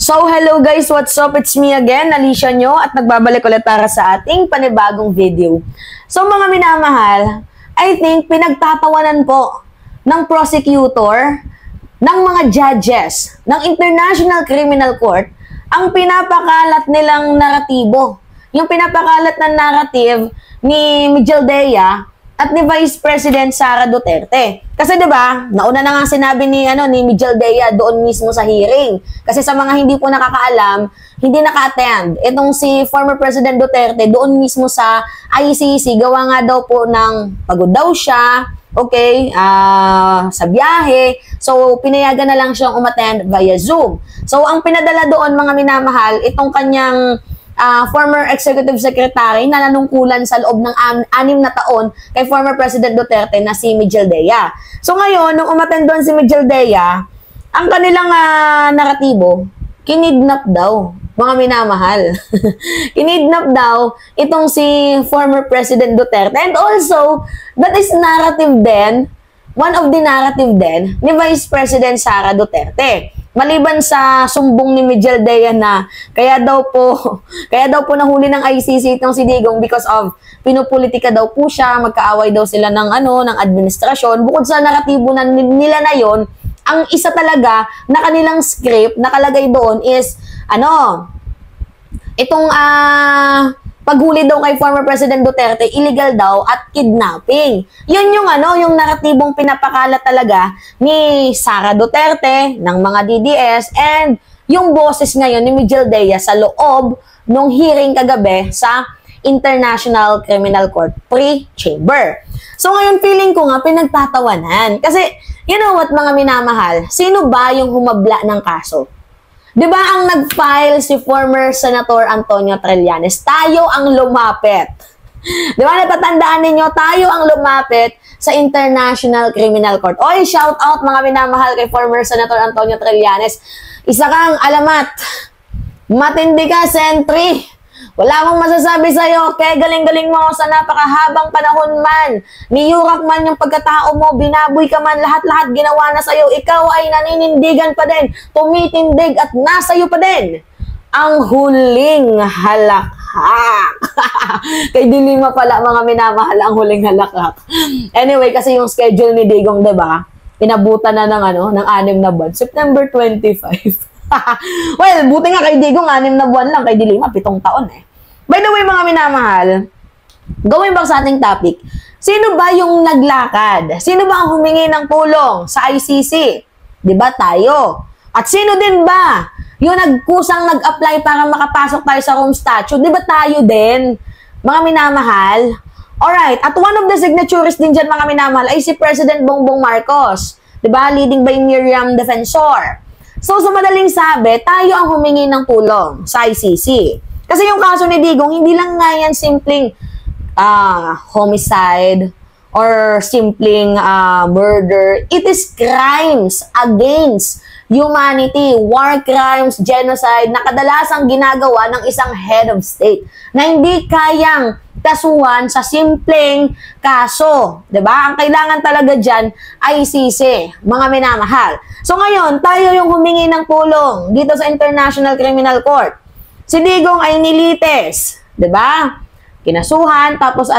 So, hello guys, what's up? It's me again, Alicia nyo, at nagbabalik ulit para sa ating panibagong video. So, mga minamahal, I think pinagtatawanan po ng prosecutor, ng mga judges, ng International Criminal Court, ang pinapakalat nilang naratibo. Yung pinapakalat ng narrative ni Mijel Dea at ni Vice President Sara Duterte. Kasi 'di ba, nauna na nga sinabi ni Mijel Dea doon mismo sa hearing. Kasi sa mga hindi po nakakaalam, hindi naka-attend itong si former President Duterte doon mismo sa ICC, gawa nga daw po ng pagod daw siya, okay, sa biyahe. So pinayagan na lang siyang umattend via Zoom. So ang pinadala doon, mga minamahal, itong kanyang former executive secretary na nanungkulan sa loob ng 6 na taon kay former President Duterte na si Mijel Dea. So ngayon, nung umattend doon si Mijel Dea, ang kanilang naratibo, kinidnap daw, mga minamahal. Kinidnap daw itong si former President Duterte. And also, that is narrative din, one of the narrative din ni Vice President Sara Duterte. Maliban sa sumbong ni Mijel Dea na kaya daw po nahuli ng ICC itong si Digong because of pinupolitika daw po siya, magkaaway daw sila ng ng administrasyon. Bukod sa naratibo nila na yon, ang isa talaga na kanilang script nakalagay doon is itong paghuli daw kay former President Duterte, illegal daw at kidnapping. Yun yung naratibong pinapakalat talaga ni Sara Duterte, ng mga DDS, and yung boses ngayon ni Mijel Dea sa loob nung hearing kagabi sa International Criminal Court pre-chamber. So ngayon, feeling ko nga pinagtatawanan. Kasi, you know what, mga minamahal, sino ba yung humabla ng kaso? Diba ang nag-file si former Senator Antonio Trillanes? Tayo ang lumapit. Diba natatandaan ninyo? Tayo ang lumapit sa International Criminal Court. Oy, shout out mga minamahal kay former Senator Antonio Trillanes. Isa kang alamat. Matindi ka, Sentry. Wala akong masasabi sa'yo, kaya galing-galing mo sa napakahabang panahon man. Niyurak man yung pagkatao mo, binaboy ka man, lahat-lahat ginawa na sa'yo. Ikaw ay naninindigan pa din, tumitindig at nasa'yo pa din. Ang huling halakhak. Kay Dilima pala, mga minamahal, ang huling halakhak. Anyway, kasi yung schedule ni Digong, diba? Inabutan na ng 6 na buwan. September 25. Well, buti nga kay Digong, 6 na buwan lang, kay Dilima, 7 taon eh. By the way, mga minamahal, going back sa ating topic, sino ba yung naglakad? Sino ba ang humingi ng tulong sa ICC? Diba tayo? At sino din ba yung nagkusang nag-apply para makapasok tayo sa Rome Statute? Diba tayo din? Mga minamahal? Alright, at one of the signatories din dyan, mga minamahal, ay si President Bongbong Marcos. Diba? Leading by Miriam Defensor. So, sa madaling sabi, tayo ang humingi ng tulong sa ICC. Kasi yung kaso ni Digong, hindi lang nga yan simpleng homicide or simpleng murder. It is crimes against humanity, war crimes, genocide, na kadalasang ginagawa ng isang head of state na hindi kayang kasuhan sa simpleng kaso. Diba? Ang kailangan talaga dyan, ICC, mga minamahal. So ngayon, tayo yung humingi ng tulong dito sa International Criminal Court. Si Digong ay nilites, 'di ba? Kinasuhan, tapos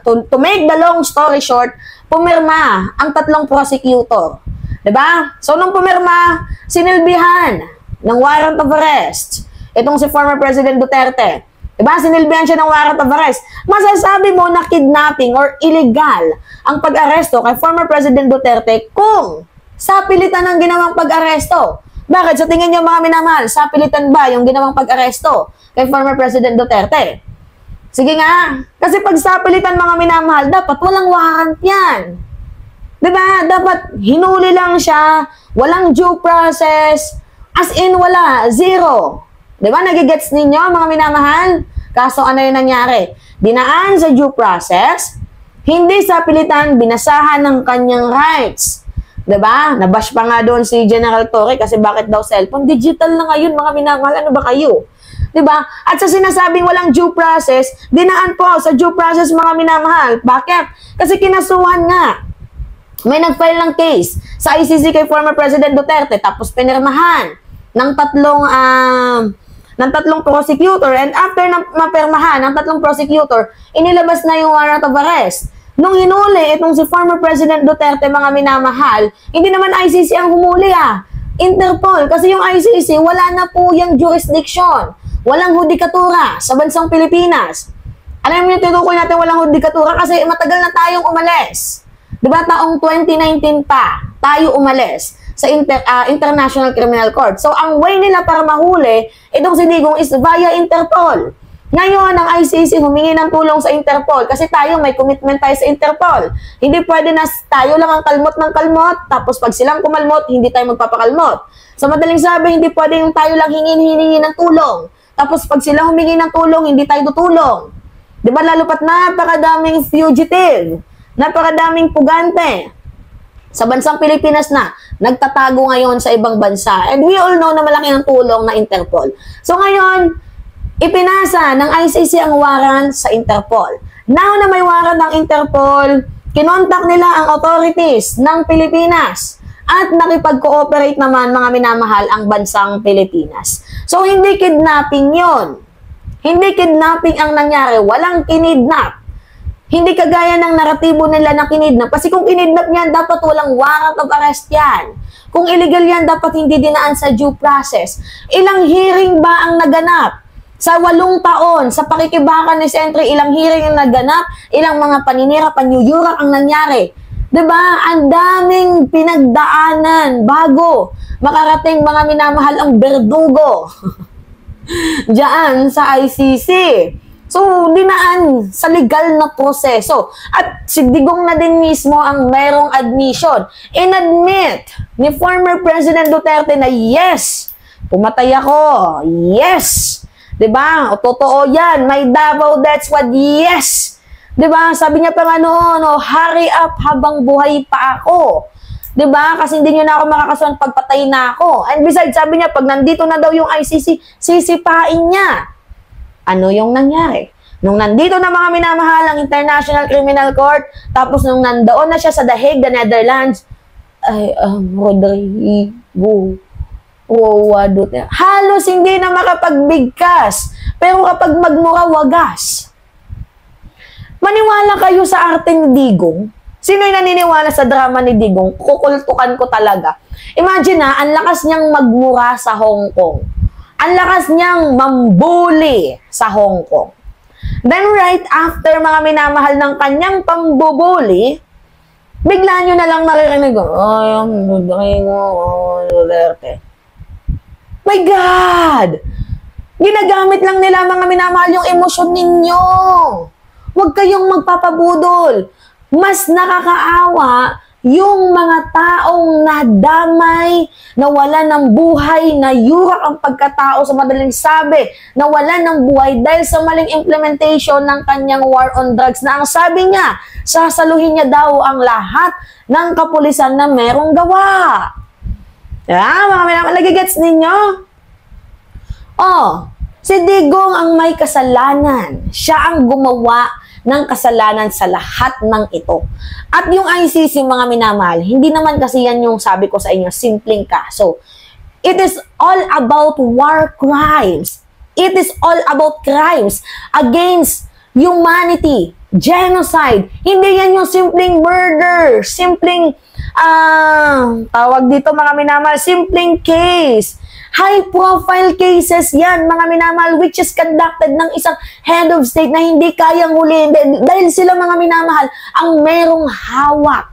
to make the long story short, pumirma ang 3 prosecutor. 'Di ba? So nung pumirma, sinilbihan ng warrant of arrest itong si former President Duterte. 'Di ba? Sinilbihan siya ng warrant of arrest. Masasabi mo na kidnapping or illegal ang pag-aresto kay former President Duterte kung sa pilitan ng ginawang pag-aresto. Bakit? Sa tingin niyo, mga minamahal, sa pilitan ba yung ginawang pag-aresto kay former President Duterte? Sige nga. Kasi pag sa pilitan, mga minamahal, dapat walang warrant yan. Diba? Dapat hinuli lang siya, walang due process, as in wala, zero. Diba? Nagigets ninyo, mga minamahal? Kaso ano yung nangyari? Dinaan sa due process, hindi sa pilitan, binasahan ng kanyang rights. Diba? Nabash pa nga doon si General Torre kasi bakit daw cellphone? Digital na ngayon, mga minamahal. Ano ba kayo? Diba? At sa sinasabing walang due process, dinaan po sa due process, mga minamahal. Bakit? Kasi kinasuhan nga. May nag-file ng case sa ICC kay former President Duterte tapos pinirmahan ng tatlong prosecutor, and after na mapermahan ng tatlong prosecutor, inilabas na yung warrant of arrest. Nung hinuli itong si former President Duterte, mga minamahal, hindi naman ICC ang humuli Interpol. Kasi yung ICC, wala na po yung jurisdiction. Walang hudikatura sa bansang Pilipinas. Alam mo yung tinukoy natin walang hudikatura kasi matagal na tayong umalis. Diba taong 2019 pa tayo umalis sa International Criminal Court. So ang way nila para mahuli itong si Digong is via Interpol. Ngayon, ang ICC humingi ng tulong sa Interpol kasi tayo may commitment tayo sa Interpol. Hindi pwede na tayo lang ang kalmot ng kalmot, tapos pag silang kumalmot, hindi tayo magpapakalmot. Sa madaling sabi, hindi pwede yung tayo lang hingin-hiningi ng tulong. Tapos pag sila humingi ng tulong, hindi tayo tutulong. Diba lalo pat napakadaming fugitive, napakadaming pugante sa bansang Pilipinas na nagtatago ngayon sa ibang bansa. And we all know na malaki ang tulong na Interpol. So ngayon, ipinasa ng ICC ang warrant sa Interpol. Now na may warrant ng Interpol, kinontak nila ang authorities ng Pilipinas at nakipag-cooperate naman, mga minamahal, ang bansang Pilipinas. So hindi kidnapping yon. Hindi kidnapping ang nangyari. Walang kinidnap. Hindi kagaya ng naratibo nila na kinidnap. Kasi kung kinidnap yan, dapat walang warrant of arrest yan. Kung illegal yan, dapat hindi dinaan sa due process. Ilang hearing ba ang naganap? Sa 8 taon, sa pakikibakan ni Sentry, ilang hearing ang naganap, ilang mga paninira, panyuyurak ang nangyari. Diba? Ang daming pinagdaanan bago makarating, mga minamahal, ang berdugo diyan sa ICC. So, dinaan sa legal na proseso. At si Digong na din mismo ang merong admission. Inadmit ni former President Duterte na yes, pumatay ako. Yes. Diba? O totoo yan. May Davao, that's what, yes. Diba? Sabi niya pa nga noon, hurry up habang buhay pa ako. Diba? Kasi hindi nyo na ako makakasunod pagpatay na ako. And besides, sabi niya, pag nandito na daw yung ICC, sisipain niya. Ano yung nangyari? Nung nandito na, mga minamahalang International Criminal Court, tapos nung nandoon na siya sa The Hague, the Netherlands, ay, Rodrigo, halos hindi na makapagbigkas. Pero kapag magmura, wagas. Maniwala kayo sa arte ni Digong? Sino'y naniniwala sa drama ni Digong? Kukultukan ko talaga. Imagine ang lakas niyang magmura sa Hong Kong. Ang lakas niyang mambuli sa Hong Kong. Then right after, mga minamahal, ng kanyang pambubuli, bigla nyo na lang maririnig, Duterte. My God! Ginagamit lang nila, mga minamahal, yung emosyon ninyo. Huwag kayong magpapabudol. Mas nakakaawa yung mga taong nadamay, nawalan ng buhay, nayurak ang pagkatao, sa madaling sabi, nawalan ng buhay dahil sa maling implementation ng kanyang war on drugs na ang sabi niya, sasaluhin niya daw ang lahat ng kapulisan na merong gawa. Mga minamahal, nagigets ninyo? Si Digong ang may kasalanan. Siya ang gumawa ng kasalanan sa lahat ng ito. At yung ICC, mga minamahal, hindi naman kasi yan yung sabi ko sa inyo, simpleng kaso. It is all about war crimes. It is all about crimes against humanity, genocide. Hindi yan yung simpleng murder, simpleng, tawag dito, mga minamahal, simpleng case. High-profile cases yan, mga minamahal, which is conducted ng isang head of state na hindi kayang huliin dahil sila, mga minamahal, ang merong hawak.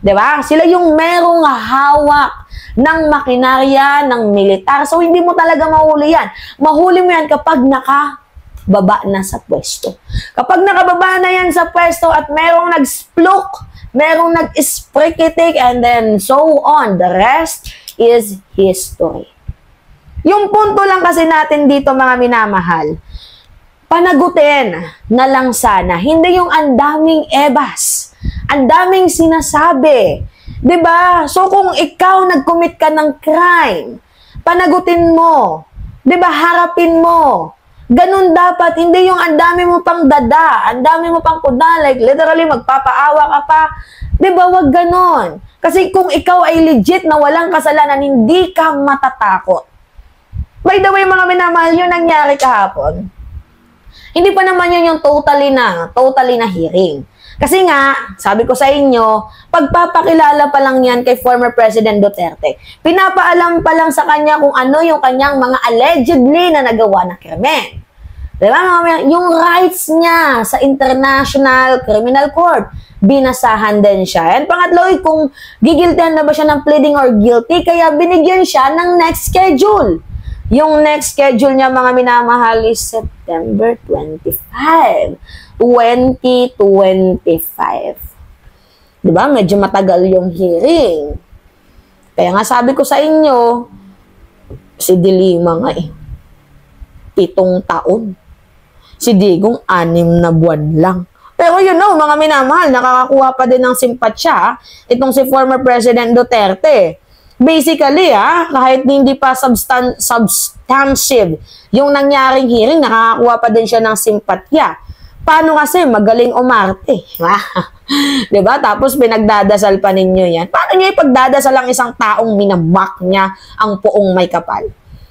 Diba? Sila yung merong hawak ng makinarya, ng militar. So, hindi mo talaga mahuli yan. Mahuli mo yan kapag nakababa na sa pwesto. Kapag nakababa na yan sa pwesto at merong nag-splok, merong nag-sprikitik, and then so on. The rest is history. Yung punto lang kasi natin dito, mga minamahal, panagutin na lang sana. Hindi yung ang daming ebas, ang daming sinasabi. 'Di ba? So kung ikaw nag-commit ka ng crime, panagutin mo. 'Di ba? Harapin mo. Ganun dapat, hindi yung ang dami mo pang dada, ang dami mo pang kuda, like literally magpapaawa ka pa. 'Di ba? Wag ganon. Kasi kung ikaw ay legit na walang kasalanan, hindi ka matatakot. By the way, mga minamahal, yun nangyari kahapon. Hindi pa naman yun yung totally na hearing. Kasi nga, sabi ko sa inyo, pagpapakilala pa lang yan kay former President Duterte. Pinapaalam pa lang sa kanya kung ano yung kanyang mga allegedly na nagawa na krimen. Diba? Yung rights niya sa International Criminal Court, binasahan din siya. And pangatlo, kung gigiltihan na ba siya ng pleading or guilty, kaya binigyan siya ng next schedule. Yung next schedule niya, mga minamahal, is September 25, 2025. Diba? Medyo matagal yung hearing. Kaya nga sabi ko sa inyo, si Dilima nga 7 taon. Si Digong 6 na buwan lang. Pero yun know, mga minamahal, nakakakuha pa din ng simpatsya itong si former President Duterte. Basically, kahit hindi pa substantive yung nangyaring hearing, nakakakuha pa din siya ng simpatya. Paano kasi? Magaling umarte. Diba? Tapos pinagdadasal pa ninyo yan. Paano niya ipagdadasal ang isang taong minabak niya ang poong may kapal?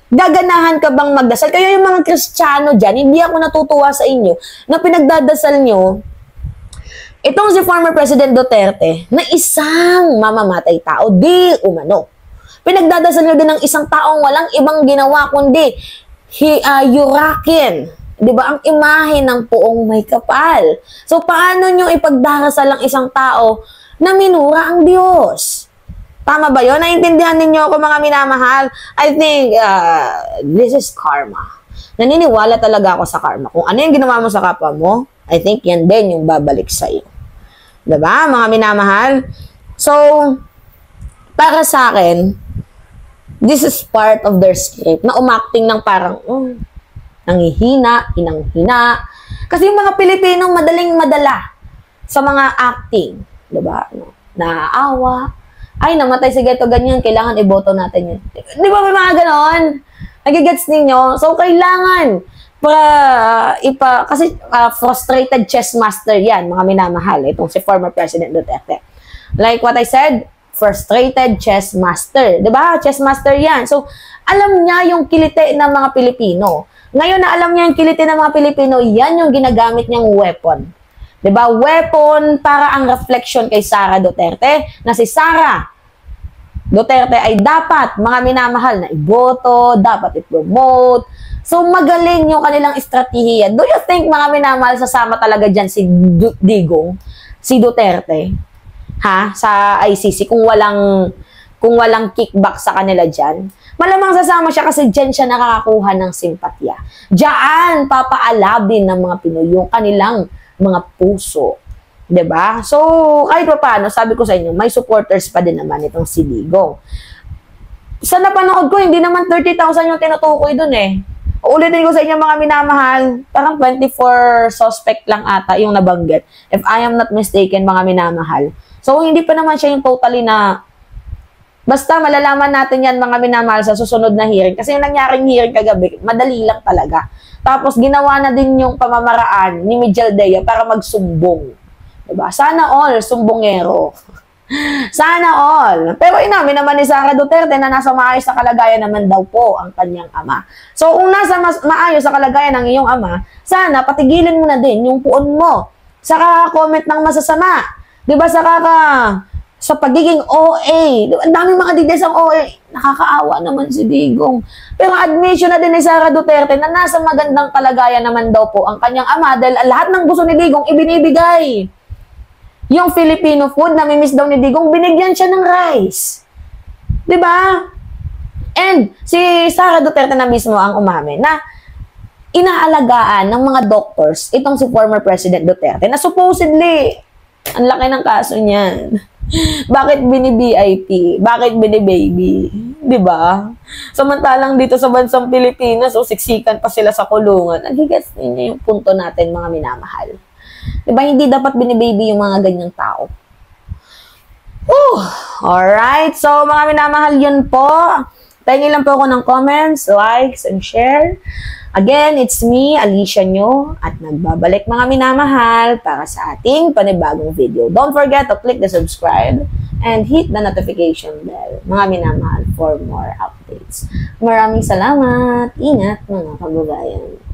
Gaganahan ka bang magdasal? Kaya yung mga Kristiyano dyan, hindi ako natutuwa sa inyo na pinagdadasal nyo itong si former President Duterte na isang mamamatay tao, di umano. Pinagdadasal nyo din ng isang taong walang ibang ginawa kundi yurakin, di ba, ang imahe ng poong may kapal. So, paano nyo ipagdarasal ang isang tao na minura ang Diyos? Tama ba yun? Naintindihan ninyo ako, mga minamahal? I think this is karma. Naniniwala talaga ako sa karma. Kung ano yung ginawa mo sa kapwa mo, I think yan din yung babalik sa iyo. Diba, mga minamahal? So, para sa akin, this is part of their script na umacting ng parang, nanghihina, hinang-hina. Kasi yung mga Pilipinong madaling madala sa mga acting. Diba? Naaawa. Ay, namatay si Geto, ganyan. Kailangan iboto natin yun. Di ba may mga ganon? Nagigets ninyo? So, kailangan kasi frustrated chess master yan, mga minamahal. Itong si former President Duterte. Like what I said, frustrated chess master. Diba? Chess master yan. So, alam niya yung kilite ng mga Pilipino. Ngayon na alam niya yung kilite ng mga Pilipino, yan yung ginagamit niyang weapon. Diba? Weapon para ang reflection kay Sara Duterte, na si Sara Duterte ay dapat, mga minamahal, na iboto, dapat i-promote. So, magaling yung kanilang estratehiya. Do you think, mga minamahal, sasama talaga dyan si Digong, si Duterte, sa ICC, kung walang kickback sa kanila dyan? Malamang sasama siya kasi dyan siya nakakakuha ng simpatya. Diyan, papaalabin ng mga Pinoy yung kanilang mga puso. Diba? So, kahit pa paano, sabi ko sa inyo, may supporters pa din naman itong si Digong. Sa napanood ko, hindi naman 30,000 yung tinutukoy dun eh. Uulitin ko sa inyo, mga minamahal, parang 24 suspect lang ata yung nabanggit. If I am not mistaken, mga minamahal. So, hindi pa naman siya yung totally na, basta malalaman natin yan, mga minamahal, sa susunod na hearing. Kasi yung nangyaring hearing kagabi, madali lang talaga. Tapos, ginawa na din yung pamamaraan ni Mijel Dea para magsumbong. Diba? Sana all, sumbongero. Sana all. Pero inamin naman ni Sara Duterte na nasa maayos na kalagayan naman daw po ang kanyang ama. So, kung nasa maayos na kalagayan ng iyong ama, sana patigilin mo na din yung puon mo. Saka comment ng masasama. Diba? Sa pagiging OA. Diba? Ang daming mga digdes ang OA. Nakakaawa naman si Digong. Pero admission na din ni Sara Duterte na nasa magandang kalagayan naman daw po ang kanyang ama dahil lahat ng gusto ni Digong ibinibigay. Yung Filipino food, namimiss daw ni Digong, binigyan siya ng rice. Diba? And si Sara Duterte na mismo ang umamin na inaalagaan ng mga doctors itong si former President Duterte na supposedly, ang laki ng kaso niyan. Bakit bini-VIP? Bakit bini-baby? Diba? Samantalang dito sa bansang Pilipinas, siksikan pa sila sa kulungan. Nagigets ninyo yung punto natin, mga minamahal. Diba, hindi dapat binibaby yung mga ganyang tao. Alright, so mga minamahal, yun po. Tingin lang po ako ng comments, likes, and share. Again, it's me, Alicia Nyo, at nagbabalik, mga minamahal, para sa ating panibagong video. Don't forget to click the subscribe and hit the notification bell, mga minamahal, for more updates. Maraming salamat. Ingat, mga kababayan.